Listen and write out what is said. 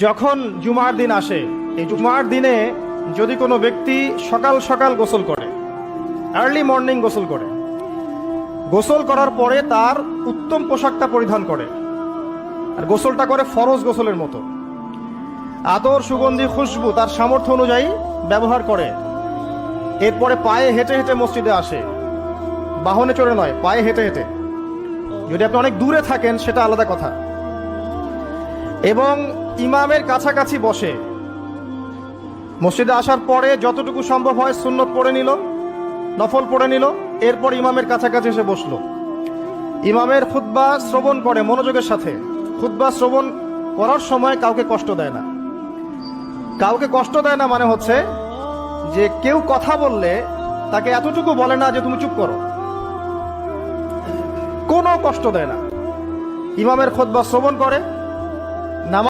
যখন জুমার দিন আসে, এই জুমার দিনে যদি কোনো ব্যক্তি সকাল সকাল গোসল করে, আর্লি মর্নিং গোসল করে, গোসল করার পরে তার উত্তম পোশাকটা পরিধান করে, আর গোসলটা করে ফরজ গোসলের মতো, আতর সুগন্ধি খুশবু তার সামর্থ্য অনুযায়ী ব্যবহার করে, এরপরে পায়ে হেঁটে হেঁটে মসজিদে আসে, বাহনে চড়ে নয়, পায়ে হেঁটে হেঁটে। যদি আপনি অনেক দূরে থাকেন সেটা আলাদা কথা। এবং ইমামের কাছাকাছি বসে, মসজিদে আসার পরে যতটুকু সম্ভব হয় সুন্নত পড়ে নিল, নফল পড়ে নিল, এরপর ইমামের কাছাকাছি এসে বসলো। ইমামের খুতবা শ্রবণ করে মনোযোগের সাথে। খুতবা শ্রবণ করার সময় কাউকে কষ্ট দেয় না। কাউকে কষ্ট দেয় না মানে হচ্ছে যে কেউ কথা বললে তাকে এতটুকু বলে না যে তুমি চুপ করো, কোনো কষ্ট দেয় না। ইমামের খুতবা শ্রবণ করে, নামাজ